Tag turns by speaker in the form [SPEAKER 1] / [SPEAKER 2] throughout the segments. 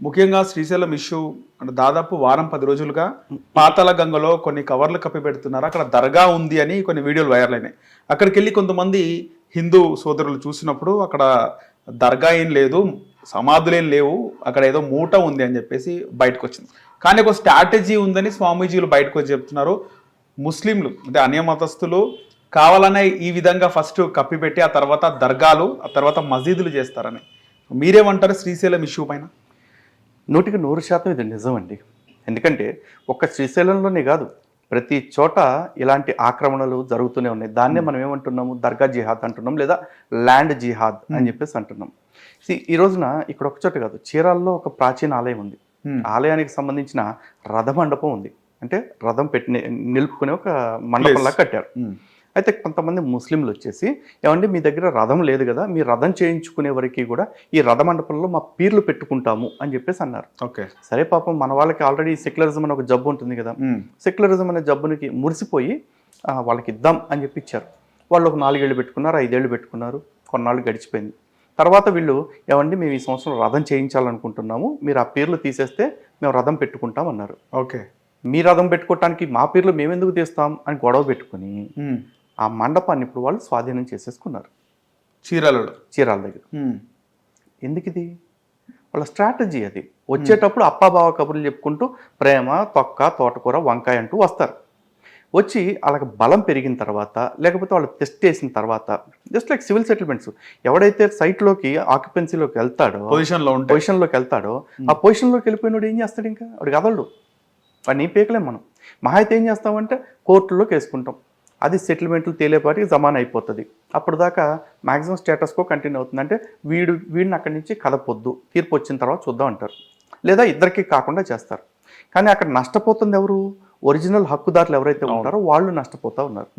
[SPEAKER 1] ముఖ్యంగా శ్రీశైలం ఇష్యూ అంటే దాదాపు వారం 10 రోజులుగా పాతాళ గంగలో కొన్ని కవర్లు కప్పి పెడుతున్నారు. అక్కడ దర్గా ఉంది అని కొన్ని వీడియోలు వైరల్ అయినాయి. అక్కడికి వెళ్ళి కొంతమంది హిందూ సోదరులు చూసినప్పుడు అక్కడ దర్గా ఏం లేదు, సమాధులేం లేవు, అక్కడ ఏదో మూట ఉంది అని చెప్పేసి బయటకు వచ్చింది. కానీ ఒక స్ట్రాటజీ ఉందని స్వామీజీలు బయటకు వచ్చి చెప్తున్నారు. ముస్లింలు అంటే అన్య మతస్థులు కావాలనే ఈ విధంగా ఫస్ట్ కప్పిపెట్టి ఆ తర్వాత దర్గాలు, ఆ తర్వాత మసీదులు చేస్తారని. మీరేమంటారు శ్రీశైలం ఇష్యూ పైన?
[SPEAKER 2] 100% ఇది నిజం అండి. ఎందుకంటే ఒక్క శ్రీశైలంలోనే కాదు, ప్రతి చోట ఇలాంటి ఆక్రమణలు జరుగుతూనే ఉన్నాయి. దాన్నే మనం ఏమంటున్నాము, దర్గా జిహాద్ అంటున్నాం, లేదా ల్యాండ్ జిహాద్ అని చెప్పేసి అంటున్నాం. ఈ రోజున ఇక్కడ ఒక చోట కాదు, చీరాల్లో ఒక ప్రాచీన ఆలయం ఉంది. ఆలయానికి సంబంధించిన రథ మండపం ఉంది. అంటే రథం పెట్టి నిలుపుకునే ఒక మండపంలా కట్టారు. అయితే కొంతమంది ముస్లింలు వచ్చేసి, ఏమంటే మీ దగ్గర రథం లేదు కదా, మీ రథం చేయించుకునే వరకు కూడా ఈ రథ మండపంలో మా పీర్లు పెట్టుకుంటాము అని చెప్పేసి అన్నారు.
[SPEAKER 1] ఓకే, సరే.
[SPEAKER 2] సరే, పాపం మన వాళ్ళకి ఆల్రెడీ సెక్యులరిజం అనే ఒక జబ్బు ఉంటుంది కదా, సెక్యులరిజం అనే జబ్బునికి మురిసిపోయి వాళ్ళకి ఇద్దాం అని చెప్పి ఇచ్చారు. వాళ్ళు ఒక 4 ఏళ్ళు పెట్టుకున్నారు, 5 ఏళ్ళు పెట్టుకున్నారు, కొన్నాళ్ళు గడిచిపోయింది. తర్వాత వీళ్ళు, ఏమండి మేము ఈ సంవత్సరం రథం చేయించాలనుకుంటున్నాము, మీరు ఆ పీర్లు తీసేస్తే మేము రథం పెట్టుకుంటాం అన్నారు.
[SPEAKER 1] ఓకే,
[SPEAKER 2] మీ రథం పెట్టుకోవటానికి మా పీర్లు మేమెందుకు తీస్తాం అని గొడవ పెట్టుకుని ఆ మండపాన్ని ఇప్పుడు వాళ్ళు స్వాధీనం చేసేసుకున్నారు చీరాల దగ్గర. ఎందుకు ఇది? వాళ్ళ స్ట్రాటజీ అది. వచ్చేటప్పుడు అప్పాబావ కబుర్లు చెప్పుకుంటూ ప్రేమ, తొక్క, తోటకూర, వంకాయ అంటూ వస్తారు. వచ్చి వాళ్ళకి బలం పెరిగిన తర్వాత, లేకపోతే వాళ్ళు టెస్ట్ చేసిన తర్వాత, జస్ట్ లైక్ సివిల్ సెటిల్మెంట్స్, ఎవడైతే సైట్లోకి ఆక్యుపెన్సీలోకి వెళ్తాడో, పొజిషన్లోకి వెళ్తాడో, ఆ పొజిషన్లోకి వెళ్ళిపోయినాడు ఏం చేస్తాడు? ఇంకా వాడికి కదలడు, వాడిని ఏం పీకలేం మనం. మహా అయితే ఏం చేస్తామంటే కోర్టుల్లోకి వేసుకుంటాం. అది సెటిల్మెంట్లు తేలేపాటికి జమాన్ అయిపోతుంది. అప్పుడు దాకా మ్యాక్సిమం స్టేటస్కో కంటిన్యూ అవుతుంది. అంటే వీడిని అక్కడి నుంచి కదపొద్దు, తీర్పు వచ్చిన తర్వాత చూద్దాం అంటారు, లేదా ఇద్దరికి కాకుండా చేస్తారు. కానీ అక్కడ నష్టపోతుంది ఎవరు? ఒరిజినల్ హక్కుదారులు ఎవరైతే ఉంటారో వాళ్ళు నష్టపోతూ ఉన్నారు.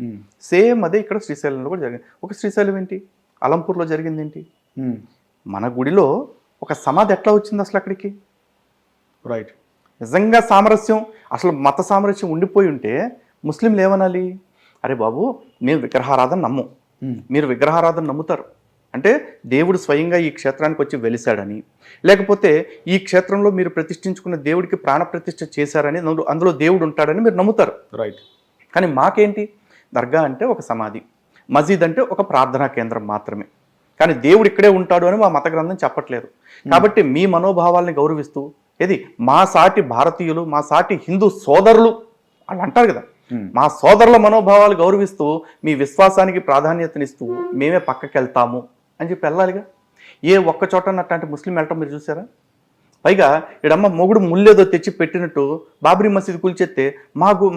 [SPEAKER 2] సేమ్ అదే ఇక్కడ శ్రీశైలంలో కూడా జరిగింది. ఒక శ్రీశైలం ఏంటి, అలంపూర్లో జరిగింది ఏంటి? మన గుడిలో ఒక సమాధి ఎట్లా వచ్చింది అసలు అక్కడికి?
[SPEAKER 1] రైట్.
[SPEAKER 2] నిజంగా సామరస్యం, అసలు మత సామరస్యం ఉండిపోయి ఉంటే ముస్లింలు ఏమనాలి? అరే బాబు, మేము విగ్రహారాధన నమ్ము, మీరు విగ్రహారాధన నమ్ముతారు అంటే దేవుడు స్వయంగా ఈ క్షేత్రానికి వచ్చి వెలిశాడని, లేకపోతే ఈ క్షేత్రంలో మీరు ప్రతిష్ఠించుకున్న దేవుడికి ప్రాణప్రతిష్ఠ చేశారని, అందులో దేవుడు ఉంటాడని మీరు నమ్ముతారు.
[SPEAKER 1] రైట్.
[SPEAKER 2] కానీ మాకేంటి? దర్గా అంటే ఒక సమాధి, మసీద్ అంటే ఒక ప్రార్థనా కేంద్రం మాత్రమే. కానీ దేవుడు ఇక్కడే ఉంటాడు అని మా మత గ్రంథం చెప్పట్లేదు. కాబట్టి మీ మనోభావాల్ని గౌరవిస్తూ, ఏది మా సాటి భారతీయులు, మా సాటి హిందూ సోదరులు వాళ్ళు అంటారు కదా, మా సోదరుల మనోభావాలు గౌరవిస్తూ, మీ విశ్వాసానికి ప్రాధాన్యతనిస్తూ మేమే పక్కకి వెళ్తాము అని చెప్పి వెళ్ళాలిగా. ఏ ఒక్క చోట అట్లాంటి ముస్లిం వెళ్ళటం మీరు చూసారా? పైగా ఇడమ్మ మొగుడు ముళ్ళేదో తెచ్చి పెట్టినట్టు బాబ్రీ మసీదు కూల్చేస్తే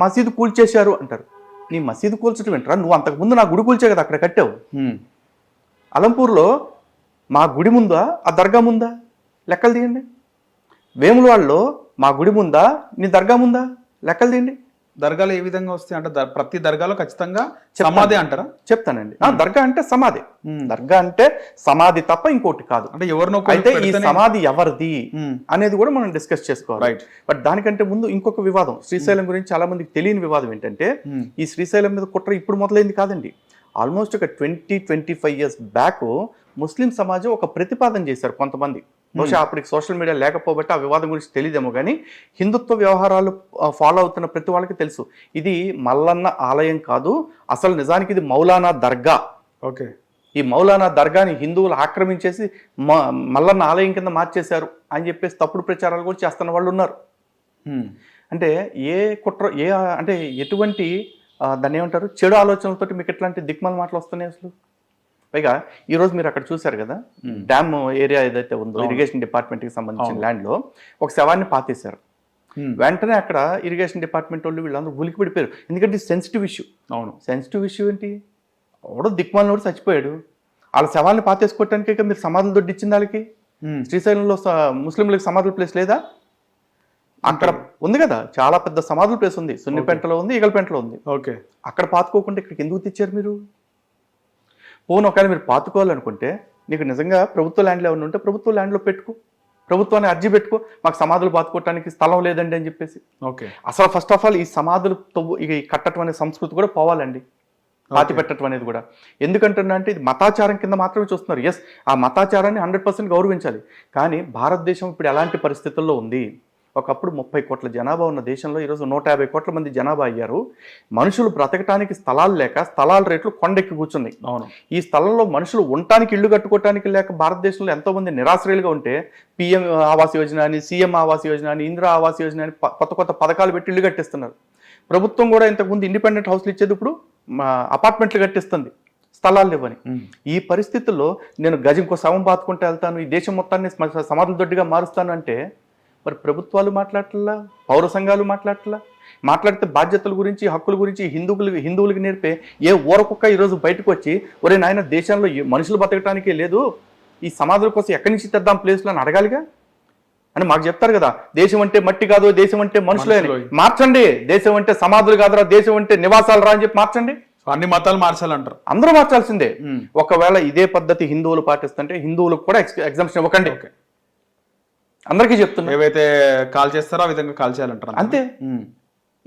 [SPEAKER 2] మసీదు కూల్చేశారు అంటారు. నీ మసీదు కూల్చడం ఏంటరా? నువ్వు అంతకుముందు నా గుడి కూల్చే కదా అక్కడ కట్టావు. అలంపూర్లో మా గుడి ముందా, ఆ దర్గా ముందా? లెక్కలు తీయండి. వేములవాడలో మా గుడి ముందా, నీ దర్గా ముందా? లెక్కలు తీయండి.
[SPEAKER 1] దర్గాలు ఏ విధంగా వస్తాయి అంటే ప్రతి దర్గాలో ఖచ్చితంగా సమాధి అంటారా?
[SPEAKER 2] చెప్తానండి. దర్గా అంటే సమాధి, దర్గా అంటే సమాధి తప్ప ఇంకోటి కాదు.
[SPEAKER 1] అంటే ఎవరినో
[SPEAKER 2] అయితే ఈ సమాధి ఎవరిది అనేది కూడా మనం డిస్కస్ చేసుకోవాలి. బట్ దానికంటే ముందు ఇంకొక వివాదం, శ్రీశైలం గురించి చాలా మందికి తెలియని వివాదం ఏంటంటే, ఈ శ్రీశైలం మీద కుట్ర ఇప్పుడు మొదలైంది కాదండి. ఆల్మోస్ట్ ఒక 20-25 years బ్యాక్ ముస్లిం సమాజం ఒక ప్రతిపాదన చేశారు కొంతమంది. బహుశా అప్పటికి సోషల్ మీడియా లేకపోబట్టి ఆ వివాదం గురించి తెలియదేమో, కానీ హిందుత్వ వ్యవహారాలు ఫాలో అవుతున్న ప్రతి వాళ్ళకి తెలుసు, ఇది మల్లన్న ఆలయం కాదు, అసలు నిజానికి ఇది మౌలానా దర్గా.
[SPEAKER 1] ఓకే.
[SPEAKER 2] ఈ మౌలానా దర్గాని హిందువులు ఆక్రమించేసి మల్లన్న ఆలయం కింద మార్చేశారు అని చెప్పేసి తప్పుడు ప్రచారాలు కూడా చేస్తున్న వాళ్ళు ఉన్నారు. అంటే ఏ కుట్ర, అంటే ఎటువంటి దాన్ని ఏమంటారు, చెడు ఆలోచనలతోటి మీకు ఎట్లాంటి దిక్మాల మాటలు వస్తున్నాయి అసలు. పైగా ఈరోజు మీరు అక్కడ చూశారు కదా, డ్యామ్ ఏరియా ఏదైతే ఉందో ఇరిగేషన్ డిపార్ట్మెంట్కి సంబంధించిన ల్యాండ్లో ఒక శవాన్ని పాతేశారు. వెంటనే అక్కడ ఇరిగేషన్ డిపార్ట్మెంట్ వాళ్ళు వీళ్ళందరూ ఉలికి పడిపోయారు. ఎందుకంటే సెన్సిటివ్ ఇష్యూ. అవును, సెన్సిటివ్ ఇష్యూ ఏంటి? ఎవడో దిక్మాలినోడు చచ్చిపోయాడు, వాళ్ళ శవాన్ని పాతేసుకోవటానికి మీరు సమాధులు దొడ్డి ఇచ్చింది వాళ్ళకి. శ్రీశైలంలో ముస్లింలకు సమాధుల ప్లేస్ లేదా? అక్కడ ఉంది కదా, చాలా పెద్ద సమాధుల ప్లేస్ ఉంది, సున్నిపెంటలో ఉంది, ఈగలపెంటలో ఉంది. ఓకే. అక్కడ పాతుకోకుండా ఇక్కడికి ఎందుకు తెచ్చారు మీరు? పోను ఒకవేళ మీరు పాతుకోవాలనుకుంటే, నీకు నిజంగా ప్రభుత్వ ల్యాండ్లో ఏమైనా ఉంటే ప్రభుత్వ ల్యాండ్లో పెట్టుకో, ప్రభుత్వాన్ని అర్జీ పెట్టుకో, మాకు సమాధులు పాతుకోవటానికి స్థలం లేదండి అని చెప్పేసి. ఓకే. అసలు ఫస్ట్ ఆఫ్ ఆల్ ఈ సమాధులు ఇక కట్టడం అనే సంస్కృతి కూడా పోవాలండి. పాతి పెట్టడం అనేది కూడా. ఎందుకంటున్నా అంటే ఇది మతాచారం కింద మాత్రమే చూస్తున్నారు. ఎస్, ఆ మతాచారాన్ని 100% గౌరవించాలి. కానీ భారతదేశం ఇప్పుడు ఎలాంటి పరిస్థితుల్లో ఉంది? ఒకప్పుడు 30 కోట్ల జనాభా ఉన్న దేశంలో ఈరోజు 150 కోట్ల మంది జనాభా అయ్యారు. మనుషులు బ్రతకటానికి స్థలాలు లేక స్థలాల రేట్లు కొండెక్కి కూర్చున్నాయి.
[SPEAKER 1] అవును.
[SPEAKER 2] ఈ స్థలంలో మనుషులు ఉండటానికి ఇల్లు కట్టుకోవటానికి లేక భారతదేశంలో ఎంతోమంది నిరాశ్రయులుగా ఉంటే పిఎం ఆవాస్ యోజన అని, సీఎం ఆవాస్ యోజన అని, ఇందిరా ఆవాస్ యోజన అని కొత్త కొత్త పథకాలు పెట్టి ఇల్లు కట్టిస్తున్నారు. ప్రభుత్వం కూడా ఇంతకుముందు ఇండిపెండెంట్ హౌస్లు ఇచ్చేది ఇప్పుడు అపార్ట్మెంట్లు కట్టిస్తుంది, స్థలాలు ఇవ్వని. ఈ పరిస్థితుల్లో నేను గజంకో శవం బాతుకుంటూ వెళ్తాను, ఈ దేశం మొత్తాన్ని సమాధుల దొడ్డిగా మారుస్తాను అంటే మరి ప్రభుత్వాలు మాట్లాడట్లా, పౌర సంఘాలు మాట్లాడితే బాధ్యతల గురించి, హక్కుల గురించి హిందువులకి నేర్పే ఏ ఊరకొక్క ఈరోజు బయటకు వచ్చి ఒరే నాయన దేశంలో మనుషులు బతకటానికే లేదు, ఈ సమాధుల కోసం ఎక్కడి నుంచి తెద్దాం ప్లేస్లో అని అడగాలిగా. అని మాకు చెప్తారు కదా, దేశం అంటే మట్టి కాదు, దేశం అంటే మనుషులే అని. మార్చండి, దేశం అంటే సమాధులు కాదురా, దేశం అంటే నివాసాలు రా అని చెప్పి మార్చండి.
[SPEAKER 1] అన్ని మతాలు మార్చాలంటారు.
[SPEAKER 2] అందరూ మార్చాల్సిందే. ఒకవేళ ఇదే పద్ధతి హిందువులు పాటిస్తుంటే హిందువులకు కూడా ఎగ్జామ్షన్ ఇవ్వకండి. అందరికీ చెప్తున్నా,
[SPEAKER 1] ఏవైతే కాల్ చేస్తారో ఆ విధంగా కాల్ చేయాలంటారు.
[SPEAKER 2] అంతే.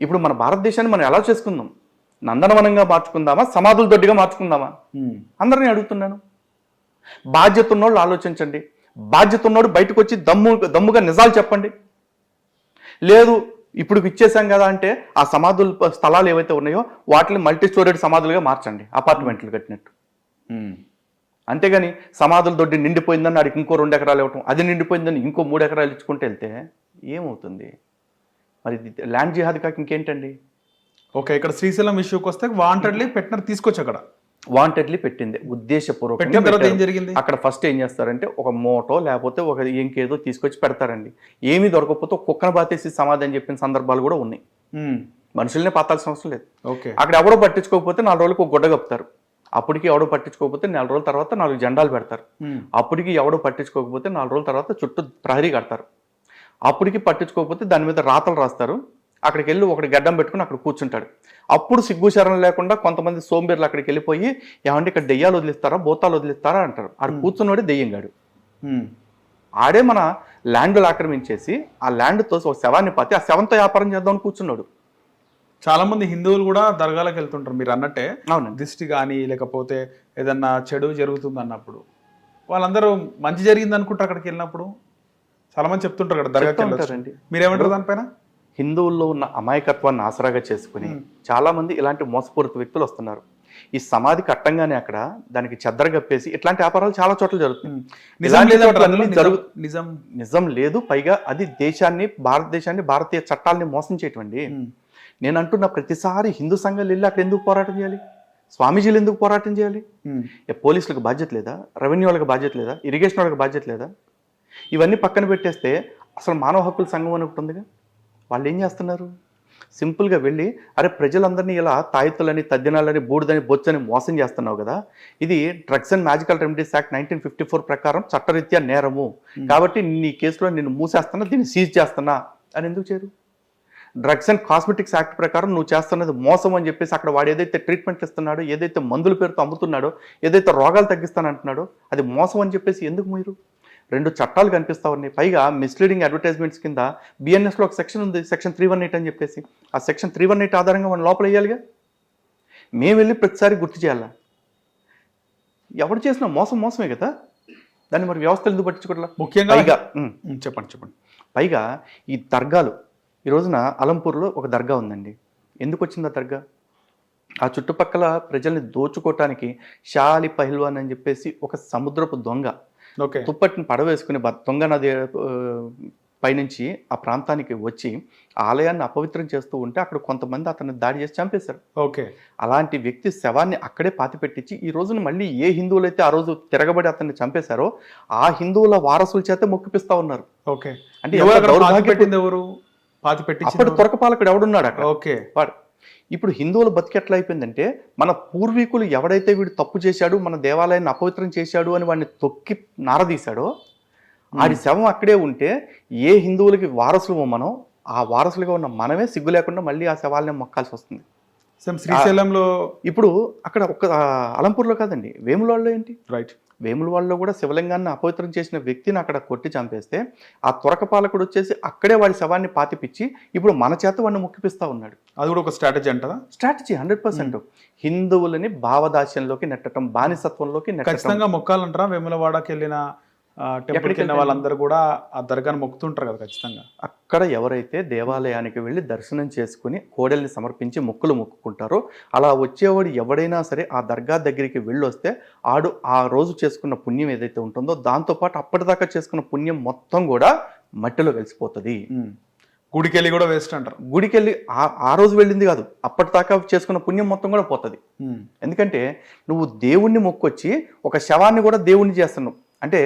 [SPEAKER 2] ఇప్పుడు మన భారతదేశాన్ని మనం ఎలా చేసుకుందాం? నందనవనంగా మార్చుకుందామా, సమాధుల దొడ్డిగా మార్చుకుందామా? అందరినీ అడుగుతున్నాను. బాధ్యత ఉన్నోళ్ళు ఆలోచించండి. బాధ్యత ఉన్నోడు బయటకు వచ్చి దమ్ముగా నిజాలు చెప్పండి. లేదు ఇప్పుడు ఇచ్చేసాం కదా అంటే ఆ సమాధుల స్థలాలు ఏవైతే ఉన్నాయో వాటిని మల్టీ స్టోరేడ్ సమాధులుగా మార్చండి, అపార్ట్మెంట్లు కట్టినట్టు. అంతేగాని సమాధుల దొడ్డి నిండిపోయిందని వాడికి ఇంకో 2 ఎకరాలు ఇవ్వటం, అది నిండిపోయిందని ఇంకో 3 ఎకరాలు ఇచ్చుకుంటూ వెళ్తే ఏమవుతుంది? మరి ల్యాండ్ జిహాద్ కాక ఇంకేంటండి?
[SPEAKER 1] ఓకే, ఇక్కడ శ్రీశైలం ఇష్యూకి వస్తే వాంటెడ్లీ పెట్టినారు, తీసుకొచ్చి అక్కడ
[SPEAKER 2] వాంటెడ్లీ పెట్టింది, ఉద్దేశపూర్వకంగా
[SPEAKER 1] తర్వాత ఏం జరిగింది?
[SPEAKER 2] అక్కడ ఫస్ట్ ఏం చేస్తారంటే ఒక మోటో లేకపోతే ఒక ఇంకేదో తీసుకొచ్చి పెడతారండి. ఏమీ దొరకకపోతే కుక్కను బాతేసి సమాధి అని చెప్పిన సందర్భాలు కూడా ఉన్నాయి. మనుషుల్నే పాతాల్సిన అవసరం లేదు. అక్కడ ఎవడో పట్టించుకోకపోతే 4 రోజులకు ఒక గుడ్డ కప్పుతారు. అప్పటికి ఎవడో పట్టించుకోకపోతే 4 రోజుల తర్వాత 4 జెండాలు పెడతారు. అప్పటికి ఎవడో పట్టించుకోకపోతే 4 రోజుల తర్వాత చుట్టూ ప్రహరీ కడతారు. అప్పటికి పట్టించుకోకపోతే దాని మీద రాతలు రాస్తారు. అక్కడికి వెళ్ళి ఒకటి గడ్డం పెట్టుకుని అక్కడ కూర్చుంటాడు. అప్పుడు సిగ్గుశరం లేకుండా కొంతమంది సోంబేర్లు అక్కడికి వెళ్ళిపోయి ఏమంటే ఇక్కడ దెయ్యాలు వదిలిస్తారా, భూతాలు వదిలిస్తారా అంటారు. ఆడు కూర్చున్నోడే దెయ్యంగాడు. ఆడే మన ల్యాండ్లు ఆక్రమించేసి ఆ ల్యాండ్తో ఒక శవాన్ని పాతి ఆ శవంతో వ్యాపారం చేద్దామని కూర్చున్నాడు.
[SPEAKER 1] చాలా మంది హిందువులు కూడా దర్గాలకు వెళ్తుంటారు మీరు అన్నట్టే.
[SPEAKER 2] అవును.
[SPEAKER 1] దిష్టి కానీ లేకపోతే ఏదన్నా చెడు జరుగుతుంది అన్నప్పుడు వాళ్ళందరూ మంచి జరిగింది అనుకుంటారు. అక్కడికి వెళ్ళినప్పుడు చాలా మంది చెప్తుంటారు కదా దర్గాకి వెళ్ళొచ్చారండి. మీరేమంటారు దానిపైన?
[SPEAKER 2] హిందువుల్లో ఉన్న అమాయకత్వాన్ని ఆసరాగా చేసుకుని చాలా మంది ఇలాంటి మోసపూరిత వ్యక్తులు వస్తున్నారు. ఈ సమాధి కట్టంగానే అక్కడ దానికి చెద్దర కప్పేసి ఇట్లాంటి వ్యాపారాలు చాలా చోట్ల జరుగుతుంది. నిజం లేదు. పైగా అది భారతదేశాన్ని భారతీయ చట్టాలని మోసం చేయటండి. నేను అంటున్న ప్రతిసారి హిందూ సంఘాలు వెళ్ళి అక్కడ ఎందుకు పోరాటం చేయాలి? స్వామీజీలు ఎందుకు పోరాటం చేయాలి? పోలీసులకు బాధ్యత లేదా? రెవెన్యూ వాళ్ళకి బాధ్యత లేదా? ఇరిగేషన్ వాళ్ళకి బాధ్యత లేదా? ఇవన్నీ పక్కన పెట్టేస్తే అసలు మానవ హక్కుల సంఘం అని ఒకటి ఉందిగా, వాళ్ళు ఏం చేస్తున్నారు? సింపుల్గా వెళ్ళి అరే ప్రజలందరినీ ఇలా తాయితులని, తద్దినాలని, బూడిదని, బొచ్చని మోసం చేస్తున్నావు కదా, ఇది drugs and magical remedies act 1954 ప్రకారం చట్టరీత్యా నేరము, కాబట్టి నీ కేసులో నిన్ను మూసేస్తున్నా, దీన్ని సీజ్ చేస్తున్నా అని ఎందుకు చేయరు? డ్రగ్స్ అండ్ కాస్మెటిక్స్ యాక్ట్ ప్రకారం నువ్వు చేస్తున్నది మోసం అని చెప్పేసి అక్కడ వాడు ఏదైతే ట్రీట్మెంట్ ఇస్తున్నాడో, ఏదైతే మందుల పేరుతో అమ్ముతున్నాడో, ఏదైతే రోగాలు తగ్గిస్తానంటున్నాడో అది మోసం అని చెప్పేసి ఎందుకు మీరు? 2 చట్టాలు కనిపిస్తా ఉన్నాయి. పైగా మిస్లీడింగ్ అడ్వర్టైజ్మెంట్స్ కింద బిఎన్ఎస్లో ఒక సెక్షన్ ఉంది, సెక్షన్ 318 అని చెప్పేసి. ఆ సెక్షన్ 318 ఆధారంగా మనం లోపల వేయాలిగా. మేము వెళ్ళి ప్రతిసారి గుర్తు చేయాలా? ఎవరు చేసినా మోసమే కదా, దాన్ని మరి వ్యవస్థలు ఎందుకు పట్టించుకోవట్లా?
[SPEAKER 1] ముఖ్యంగా చెప్పండి.
[SPEAKER 2] పైగా ఈ దర్గాలు, ఈ రోజున అలంపూర్లో ఒక దర్గా ఉందండి. ఎందుకు వచ్చింది ఆ దర్గా? ఆ చుట్టుపక్కల ప్రజల్ని దోచుకోవటానికి షాలి పహిల్వాన్ అని చెప్పేసి ఒక సముద్రపు దొంగ తుప్పటిని పడవేసుకుని దొంగ నది పైనుంచి ఆ ప్రాంతానికి వచ్చి ఆలయాన్ని అపవిత్రం చేస్తూ ఉంటే అక్కడ కొంతమంది అతన్ని దాడి చేసి చంపేశారు. అలాంటి వ్యక్తి శవాన్ని అక్కడే పాతిపెట్టించి ఈ రోజున మళ్ళీ ఏ హిందువులైతే ఆ రోజు తిరగబడి అతన్ని చంపేశారో ఆ హిందువుల వారసుల చేత మొక్కిపిస్తా ఉన్నారు. అంటే అప్పుడు తురకపాలకుడు ఎవడున్నాడు అక్కడ? ఇప్పుడు హిందువుల బతికి ఎట్లా అయిపోయిందంటే, మన పూర్వీకులు ఎవడైతే వీడు తప్పు చేశాడు, మన దేవాలయాన్ని అపవిత్రం చేశాడు అని వాడిని తొక్కి నారదీశాడో ఆడి శవం అక్కడే ఉంటే ఏ హిందువులకి వారసులు మనం, ఆ వారసులుగా ఉన్న మనమే సిగ్గు లేకుండా మళ్ళీ ఆ శవాలని మొక్కాల్సి వస్తుంది.
[SPEAKER 1] శ్రీశైలంలో
[SPEAKER 2] ఇప్పుడు అక్కడ ఒక్క అలంపూర్లో కాదండి, వేములవాడలో ఏంటి,
[SPEAKER 1] రైట్
[SPEAKER 2] వేములవాడలో కూడా శివలింగాన్ని అపవిత్రం చేసిన వ్యక్తిని అక్కడ కొట్టి చంపేస్తే ఆ తురక పాలకుడు వచ్చేసి అక్కడే వాడి శవాన్ని పాతిపిచ్చి ఇప్పుడు మన చేత వాడిని ముక్కిపిస్తా ఉన్నాడు.
[SPEAKER 1] అది కూడా ఒక స్ట్రాటజీ అంటారా?
[SPEAKER 2] స్ట్రాటజీ 100%. హిందువులని భావదాస్యంలోకి నెట్టడం, బానిసత్వంలోకి నెట్టడం.
[SPEAKER 1] ఖచ్చితంగా మొక్కాలంటారా? వేములవాడకి వెళ్ళిన టెంపుల్కి వెళ్ళిన వాళ్ళందరూ కూడా ఆ దర్గాను మొక్కుతుంటారు కదా ఖచ్చితంగా.
[SPEAKER 2] అక్కడ ఎవరైతే దేవాలయానికి వెళ్ళి దర్శనం చేసుకుని కోడెల్ని సమర్పించి మొక్కులు మొక్కుకుంటారో అలా వచ్చేవాడు ఎవడైనా సరే ఆ దర్గా దగ్గరికి వెళ్ళొస్తే ఆడు ఆ రోజు చేసుకున్న పుణ్యం ఏదైతే ఉంటుందో దాంతోపాటు అప్పటిదాకా చేసుకున్న పుణ్యం మొత్తం కూడా మట్టిలో కలిసిపోతుంది.
[SPEAKER 1] గుడికెళ్ళి కూడా వేస్ట్ అంటారు.
[SPEAKER 2] గుడికెళ్ళి ఆ రోజు వెళ్ళింది కాదు, అప్పటిదాకా చేసుకున్న పుణ్యం మొత్తం కూడా పోతుంది. ఎందుకంటే నువ్వు దేవుణ్ణి మొక్కొచ్చి ఒక శవాన్ని కూడా దేవుణ్ణి చేస్తున్నావు అంటే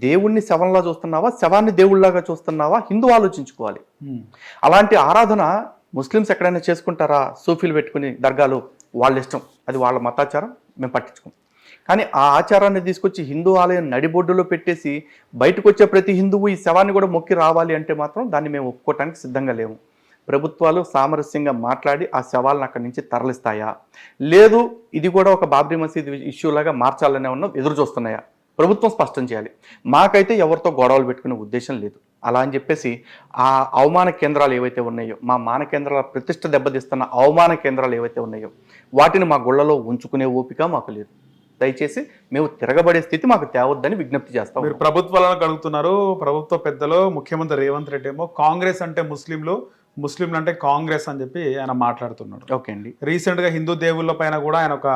[SPEAKER 2] దేవుణ్ణి శవంలా చూస్తున్నావా, శవాన్ని దేవుళ్ళలాగా చూస్తున్నావా? హిందూ ఆలోచించుకోవాలి. అలాంటి ఆరాధన ముస్లిమ్స్ ఎక్కడైనా చేసుకుంటారా? సూఫీలు పెట్టుకుని దర్గాలు, వాళ్ళ ఇష్టం, అది వాళ్ళ మతాచారం, మేము పట్టించుకోం. కానీ ఆ ఆచారాన్ని తీసుకొచ్చి హిందూ ఆలయం నడిబొడ్డులో పెట్టేసి బయటకు వచ్చే ప్రతి హిందువు ఈ శవాన్ని కూడా మొక్కి రావాలి అంటే మాత్రం దాన్ని మేము ఒప్పుకోవటానికి సిద్ధంగా లేము. ప్రభుత్వాలు సామరస్యంగా మాట్లాడి ఆ శవాలను అక్కడి నుంచి తరలిస్తాయా, లేదు ఇది కూడా ఒక బాబ్రీ మసీద్ ఇష్యూలాగా మార్చాలనే ఉన్న ఎదురు చూస్తున్నాయా? ప్రభుత్వం స్పష్టం చేయాలి. మాకైతే ఎవరితో గొడవలు పెట్టుకునే ఉద్దేశం లేదు. అలా అని చెప్పేసి ఆ అవమాన కేంద్రాలు ఏవైతే ఉన్నాయో, మా మాన కేంద్రాల ప్రతిష్ట దెబ్బతీస్తున్న అవమాన కేంద్రాలు ఏవైతే ఉన్నాయో వాటిని మా గుళ్ళలో ఉంచుకునే ఓపిక మాకు లేదు. దయచేసి మేము తిరగబడే స్థితి మాకు తేవద్దని విజ్ఞప్తి చేస్తాం.
[SPEAKER 1] మీరు ప్రభుత్వాలను అడుగుతున్నారు. ప్రభుత్వ పెద్దలు ముఖ్యమంత్రి రేవంత్ రెడ్డి ఏమో కాంగ్రెస్ అంటే ముస్లింలు, ముస్లింలు అంటే కాంగ్రెస్ అని చెప్పి ఆయన మాట్లాడుతున్నాడు.
[SPEAKER 2] ఓకే అండి.
[SPEAKER 1] రీసెంట్ గా హిందూ దేవుళ్ళ పైన కూడా ఆయన ఒక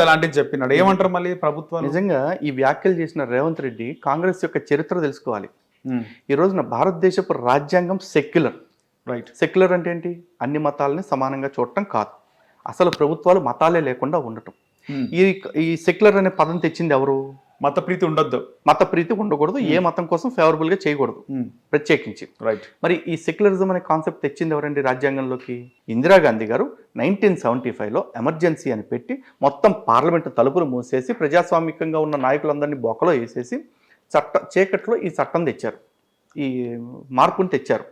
[SPEAKER 1] లాంటిది చెప్పినాడు. ఏమంటారు మళ్ళీ ప్రభుత్వం?
[SPEAKER 2] నిజంగా ఈ వ్యాఖ్యలు చేసిన రేవంత్ రెడ్డి కాంగ్రెస్ యొక్క చరిత్ర తెలుసుకోవాలి. ఈ రోజున భారతదేశపు రాజ్యాంగం సెక్యులర్.
[SPEAKER 1] రైట్.
[SPEAKER 2] సెక్యులర్ అంటే ఏంటి? అన్ని మతాలని సమానంగా చూడటం కాదు, అసలు ప్రభుత్వాలు మతాలే లేకుండా ఉండటం. ఈ సెక్యులర్ అనే పదం తెచ్చింది ఎవరు?
[SPEAKER 1] మత ప్రీతి ఉండొద్దు,
[SPEAKER 2] మత ప్రీతి ఉండకూడదు, ఏ మతం కోసం ఫేవరబుల్ గా చేయకూడదు ప్రత్యేకించి.
[SPEAKER 1] రైట్.
[SPEAKER 2] మరి ఈ సెక్యులరిజం అనే కాన్సెప్ట్ తెచ్చింది ఎవరండి రాజ్యాంగంలోకి? ఇందిరాగాంధీ గారు 1975లో ఎమర్జెన్సీ అని పెట్టి మొత్తం పార్లమెంటు తలుపులు మూసేసి ప్రజాస్వామికంగా ఉన్న నాయకులందరినీ బొక్కలో వేసేసి చీకట్లో ఈ చట్టం తెచ్చారు, ఈ మార్పుని తెచ్చారు,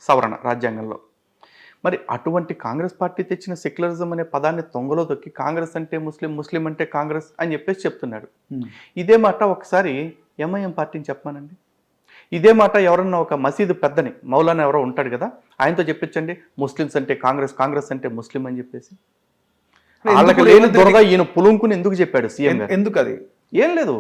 [SPEAKER 2] సవరణ రాజ్యాంగంలో. మరి అటువంటి కాంగ్రెస్ పార్టీ తెచ్చిన సెక్యులరిజం అనే పదాన్ని తొంగలో తొక్కి కాంగ్రెస్ అంటే ముస్లిం, ముస్లిం అంటే కాంగ్రెస్ అని చెప్పేసి చెప్తున్నాడు. ఇదే మాట ఒకసారి ఎంఐఎం పార్టీని చెప్పమానండి. ఇదే మాట ఎవరన్నా ఒక మసీదు పెద్దని, మౌలానా ఎవరో ఉంటాడు కదా, ఆయనతో చెప్పించండి ముస్లిమ్స్ అంటే కాంగ్రెస్, కాంగ్రెస్ అంటే ముస్లిం అని చెప్పేసి. వాళ్ళకి లేని దొరద ఈయన పులుంకుని ఎందుకు చెప్పాడు సీఎం గారు?
[SPEAKER 1] ఎందుకు? అది
[SPEAKER 2] ఏం లేదు,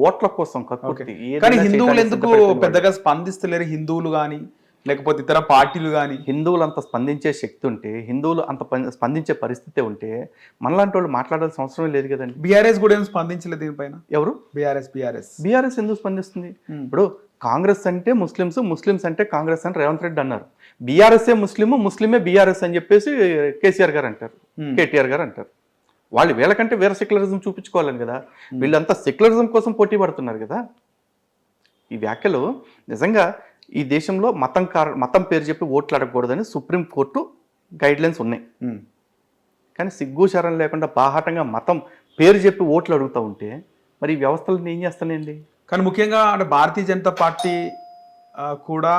[SPEAKER 2] ఓట్ల కోసం కక్కుర్తి.
[SPEAKER 1] కానీ హిందువులు ఎందుకు పెద్దగా స్పందిస్తలేరు? హిందువులు కానీ లేకపోతే ఇతర పార్టీలు కానీ.
[SPEAKER 2] హిందువులు అంత స్పందించే శక్తి ఉంటే, హిందువులు అంత స్పందించే పరిస్థితి ఉంటే మనలాంటి వాళ్ళు మాట్లాడాల్సిన అవసరం లేదు కదండి.
[SPEAKER 1] బీఆర్ఎస్ కూడా ఏం స్పందించలేదు దీనిపైన.
[SPEAKER 2] ఎవరు? బీఆర్ఎస్ ఎందుకు స్పందిస్తుంది? ఇప్పుడు కాంగ్రెస్ అంటే ముస్లిమ్స్, ముస్లిమ్స్ అంటే కాంగ్రెస్ అని రేవంత్ రెడ్డి అన్నారు. బీఆర్ఎస్ఏ ముస్లిము, ముస్లిమే బీఆర్ఎస్ అని చెప్పేసి కేసీఆర్ గారు అంటారు, కేటీఆర్ గారు అంటారు. వాళ్ళు వీళ్ళకంటే వేరే సెక్యులరిజం చూపించుకోవాలని కదా, వీళ్ళంతా సెక్యులరిజం కోసం పోటీ పడుతున్నారు కదా. ఈ వ్యాఖ్యలు నిజంగా ఈ దేశంలో మతం పేరు చెప్పి ఓట్లు అడగకూడదని సుప్రీంకోర్టు గైడ్లైన్స్ ఉన్నాయి. కానీ సిగ్గు శరం లేకుండా బాహాటంగా మతం పేరు చెప్పి ఓట్లు అడుగుతూ ఉంటే మరి ఈ వ్యవస్థలను ఏం చేస్తానండి?
[SPEAKER 1] కానీ ముఖ్యంగా అంటే భారతీయ జనతా పార్టీ కూడా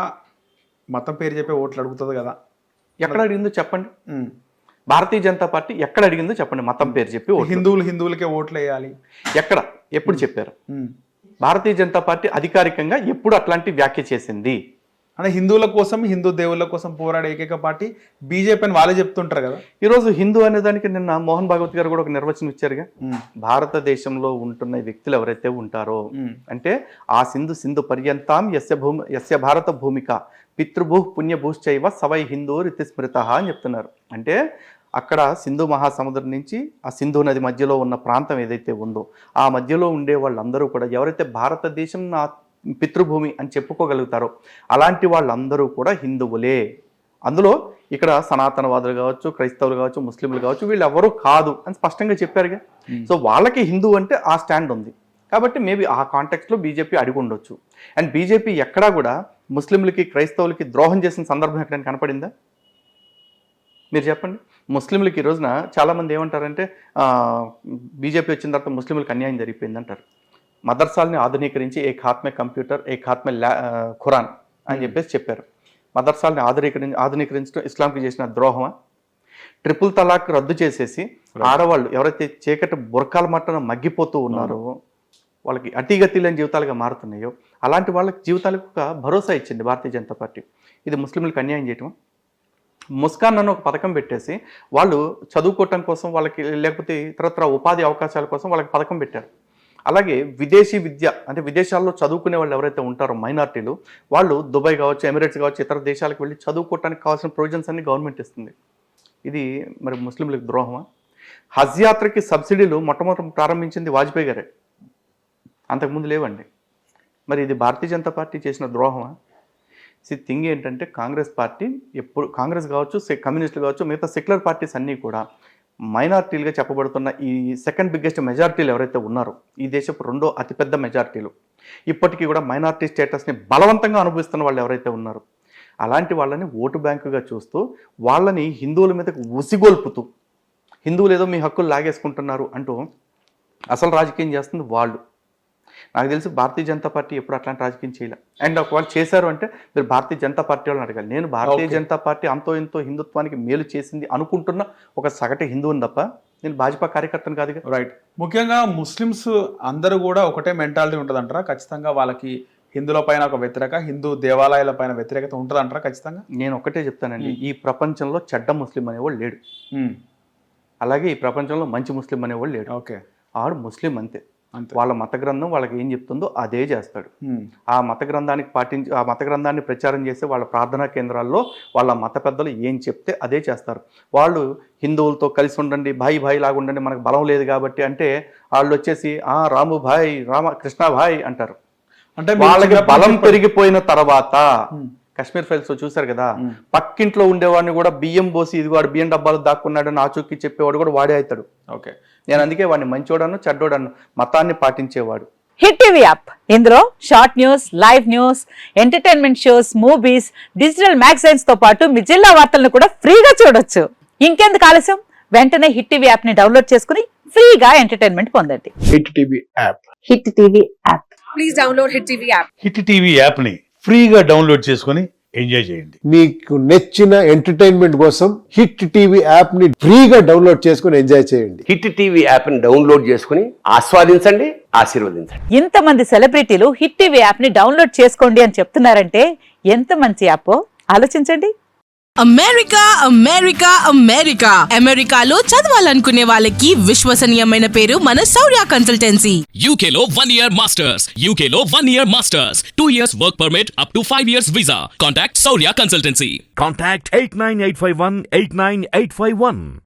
[SPEAKER 1] మతం పేరు చెప్పి ఓట్లు అడుగుతుంది కదా.
[SPEAKER 2] ఎక్కడ అడిగిందో చెప్పండి. భారతీయ జనతా పార్టీ ఎక్కడ అడిగిందో చెప్పండి. మతం పేరు చెప్పి
[SPEAKER 1] హిందువులకే ఓట్లు వేయాలి
[SPEAKER 2] ఎక్కడ, ఎప్పుడు చెప్పారు? భారతీయ జనతా పార్టీ అధికారికంగా ఎప్పుడు అట్లాంటి వ్యాఖ్య చేసింది?
[SPEAKER 1] అంటే హిందువుల కోసం, హిందూ దేవుళ్ళ కోసం పోరాడే ఏకైక పార్టీ బీజేపీ అని వాళ్ళే చెప్తుంటారు కదా.
[SPEAKER 2] ఈరోజు హిందూ అనే దానికి నిన్న మోహన్ భాగవత్ గారు కూడా ఒక నిర్వచనం ఇచ్చారుగా. భారతదేశంలో ఉంటున్న వ్యక్తులు ఎవరైతే ఉంటారో అంటే ఆ సింధు పర్యంతం యస్య భారత భూమిక పితృభూ పుణ్యభూశ్చైవ సవై హిందూ రితి స్మృత అని చెప్తున్నారు. అంటే అక్కడ సింధు మహాసముద్రం నుంచి ఆ సింధు నది మధ్యలో ఉన్న ప్రాంతం ఏదైతే ఉందో ఆ మధ్యలో ఉండే వాళ్ళందరూ కూడా ఎవరైతే భారతదేశం నా పితృభూమి అని చెప్పుకోగలుగుతారో అలాంటి వాళ్ళందరూ కూడా హిందువులే. అందులో ఇక్కడ సనాతనవాదులు కావచ్చు, క్రైస్తవులు కావచ్చు, ముస్లింలు కావచ్చు, వీళ్ళు ఎవరు కాదు అని స్పష్టంగా చెప్పారుగా. సో వాళ్ళకి హిందూ అంటే ఆ స్టాండ్ ఉంది కాబట్టి మేబీ ఆ కాంటెక్స్లో బీజేపీ అడిగి ఉండొచ్చు. అండ్ బీజేపీ ఎక్కడా కూడా ముస్లింలకి, క్రైస్తవులకి ద్రోహం చేసిన సందర్భం ఎక్కడైనా కనపడిందా? మీరు చెప్పండి. ముస్లింలకి ఈ రోజున చాలామంది ఏమంటారంటే బీజేపీ వచ్చిన తర్వాత ముస్లింలకు అన్యాయం జరిగిపోయింది అంటారు. మదర్సాలని ఆధునీకరించి ఏ ఖాత్మే కంప్యూటర్, ఏ ఖాత్మే ఖురాన్ అని చెప్పేసి చెప్పారు. మదర్సాలని ఆధునీకరించడం ఇస్లాంకి చేసిన ద్రోహమా? ట్రిపుల్ తలాక్ రద్దు చేసేసి ఆడవాళ్ళు ఎవరైతే చీకటి బురకాల మట్టన మగ్గిపోతూ ఉన్నారో వాళ్ళకి అతిగతి లేని జీవితాలుగా మారుతున్నాయో అలాంటి వాళ్ళకి జీవితాలకు ఒక భరోసా ఇచ్చింది భారతీయ జనతా పార్టీ. ఇది ముస్లింలకు అన్యాయం చేయటం. ముస్కాన్ అన్న ఒక పథకం పెట్టేసి వాళ్ళు చదువుకోవటం కోసం వాళ్ళకి లేకపోతే ఇతరత్ర ఉపాధి అవకాశాల కోసం వాళ్ళకి పథకం పెట్టారు. అలాగే విదేశీ విద్య అంటే విదేశాల్లో చదువుకునే వాళ్ళు ఎవరైతే ఉంటారో మైనార్టీలు వాళ్ళు దుబాయ్ కావచ్చు, ఎమిరేట్స్ కావచ్చు, ఇతర దేశాలకు వెళ్ళి చదువుకోవడానికి కావాల్సిన ప్రొవిజన్స్ అన్ని గవర్నమెంట్ ఇస్తుంది. ఇది మరి ముస్లింలకు ద్రోహమా? హజ్ యాత్రకి సబ్సిడీలు మొట్టమొదటి ప్రారంభించింది వాజ్పేయి గారే, అంతకుముందు లేవండి. మరి ఇది భారతీయ జనతా పార్టీ చేసిన ద్రోహమా? థింగ్ ఏంటంటే కాంగ్రెస్ పార్టీ ఎప్పుడు కాంగ్రెస్ కావచ్చు, కమ్యూనిస్టులు కావచ్చు, మిగతా సెక్యులర్ పార్టీస్ అన్నీ కూడా మైనార్టీలుగా చెప్పబడుతున్న ఈ సెకండ్ బిగ్గెస్ట్ మెజారిటీలు ఎవరైతే ఉన్నారో ఈ దేశపు రెండో అతిపెద్ద మెజారిటీలు ఇప్పటికీ కూడా మైనార్టీ స్టేటస్ని బలవంతంగా అనుభవిస్తున్న వాళ్ళు ఎవరైతే ఉన్నారో అలాంటి వాళ్ళని ఓటు బ్యాంకుగా చూస్తూ వాళ్ళని హిందువుల మీదకు ఉసిగొల్పుతూ హిందువులు ఏదో మీ హక్కులు లాగేసుకుంటున్నారు అంటూ అసలు రాజకీయం చేస్తుంది వాళ్ళు. నాకు తెలిసి భారతీయ జనతా పార్టీ ఎప్పుడు అట్లాంటి రాజకీయం చేయలే. అండ్ ఒకవేళ చేశారు అంటే మీరు భారతీయ జనతా పార్టీ వాళ్ళని అడగాలి. నేను భారతీయ జనతా పార్టీ అంతో ఎంతో హిందుత్వానికి మేలు చేసింది అనుకుంటున్న ఒక సగటు హిందువుని తప్ప నేను భాజపా కార్యకర్తను కాదు.
[SPEAKER 1] రైట్. ముఖ్యంగా ముస్లిమ్స్ అందరూ కూడా ఒకటే మెంటాలిటీ ఉంటుందంటారా? ఖచ్చితంగా వాళ్ళకి హిందువుల పైన ఒక వ్యతిరేక, హిందూ దేవాలయాల పైన వ్యతిరేకత ఉంటుందంటారా? ఖచ్చితంగా
[SPEAKER 2] నేను ఒకటే చెప్తానండి, ఈ ప్రపంచంలో చెడ్డ ముస్లిం అనేవాడు లేడు, అలాగే ఈ ప్రపంచంలో మంచి ముస్లిం అనేవాడు లేడు.
[SPEAKER 1] ఓకే,
[SPEAKER 2] ఆడు ముస్లిం అంతే. వాళ్ళ మత గ్రంథం వాళ్ళకి ఏం చెప్తుందో అదే చేస్తాడు. ఆ మత గ్రంథాన్ని ప్రచారం చేసి వాళ్ళ ప్రార్థనా కేంద్రాల్లో వాళ్ళ మత పెద్దలు ఏం చెప్తే అదే చేస్తారు. వాళ్ళు హిందువులతో కలిసి ఉండండి, భాయ్ భాయ్ లాగా ఉండండి, మనకు బలం లేదు కాబట్టి అంటే వాళ్ళు వచ్చేసి రాము భాయ్, కృష్ణ భాయ్ అంటారు. అంటే వాళ్ళకి బలం పెరిగిపోయిన తర్వాత కాశ్మీర్ ఫైల్స్ చూశారు కదా, పక్కింట్లో ఉండేవాడిని కూడా బియ్యం పోసి ఇది వాడు బియ్యం డబ్బాలు దాక్కున్నాడు అని ఆచూకీ చెప్పేవాడు కూడా వాడే అవుతాడు. ఓకే, నేను అందుకే వాడిని మంచోడను చెడ్డోడను, మతాన్ని పాటించేవాడు.
[SPEAKER 3] హిట్ టీవీ యాప్, ఇందులో short news, live news, entertainment shows, movies, digital magazines తో పాటు మీ జిల్లా వార్తలను కూడా ఫ్రీగా చూడొచ్చు. ఇంకెందుకు ఆలస్యం, వెంటనే హిట్ టీవీ యాప్ ని డౌన్లోడ్ చేసుకుని ఫ్రీగా ఎంటర్టైన్మెంట్ పొందండి.
[SPEAKER 4] Hit TV app,
[SPEAKER 3] hit TV app,
[SPEAKER 5] please download hit TV app.
[SPEAKER 4] Hit TV app ని ఫ్రీగా డౌన్లోడ్ చేసుకొని ఎంజాయ్ చేయండి.
[SPEAKER 6] మీకు నచ్చిన ఎంటర్టైన్మెంట్ కోసం హిట్ టీవీ యాప్ ని ఫ్రీగా డౌన్లోడ్ చేసుకొని ఎంజాయ్ చేయండి.
[SPEAKER 7] హిట్ టీవీ యాప్ ని డౌన్లోడ్ చేసుకుని ఆస్వాదించండి, ఆశీర్వదించండి.
[SPEAKER 3] ఇంతమంది సెలబ్రిటీలు హిట్ టీవీ యాప్ ని డౌన్లోడ్ చేసుకోండి అని చెప్తున్నారంటే ఎంత మంచి యాప్ ఆలోచించండి.
[SPEAKER 5] అమెరికా అమెరికా అమెరికా అమెరికాలో చదవాలనుకునే వాళ్ళకి విశ్వసనీయమైన పేరు మన శౌర్య కన్సల్టెన్సీ.
[SPEAKER 8] UK లో 1 year masters, UK లో 1 year masters, 2 years work permit up to 5 years visa. Contact Saurya Consultancy.
[SPEAKER 9] Contact 89851 89851.